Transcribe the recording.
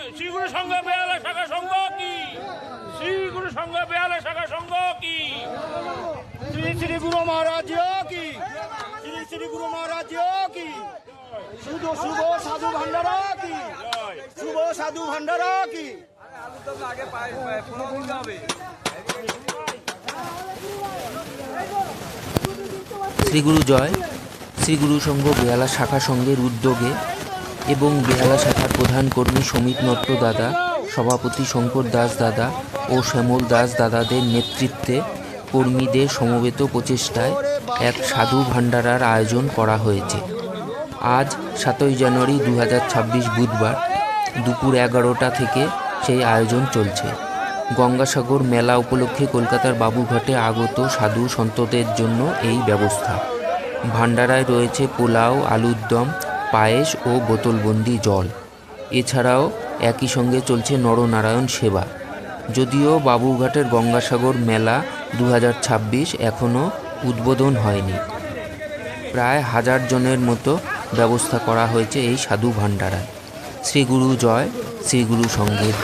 শ্রী গুরু সংঘ বেহালা শাখা সংঘ কি? শ্রী গুরু সংঘ বেহালা শাখা সংঘ কি? श्री श्री गुरु महाराज की, श्री श्री गुरु महाराज की, शुभ शुभ साधु भंडारा की, शुभ साधु भंडारा की। শ্রীগুরু জয় শ্রীগুরু সংঘ বেহালা শাখা সংঘের উদ্যোগে এবং বেহালা শাখার প্রধান কর্মী সমিত নট্ট দাদা, সভাপতি শঙ্কর দাস দাদা ও শ্যামল দাস দাদাদের নেতৃত্বে কর্মীদের সমবেত প্রচেষ্টায় এক সাধু ভান্ডারার আয়োজন করা হয়েছে। আজ 7ই জানুয়ারি 2026 বুধবার দুপুর 11টা থেকে সেই আয়োজন চলছে। গঙ্গাসাগর মেলা উপলক্ষে কলকাতার বাবুঘাটে আগত সাধু সন্তদের জন্য এই ব্যবস্থা। ভান্ডারায় রয়েছে পোলাও, আলুর দম, পায়েস ও বোতলবন্দি জল। এছাড়াও একই সঙ্গে চলছে নরনারায়ণ সেবা। যদিও বাবুঘাটের গঙ্গাসাগর মেলা 2026 এখনও উদ্বোধন হয়নি। প্রায় 1000 জনের মতো ব্যবস্থা করা হয়েছে এই সাধু ভান্ডারায়। শ্রীগুরু জয়, শ্রীগুরু সংঘের।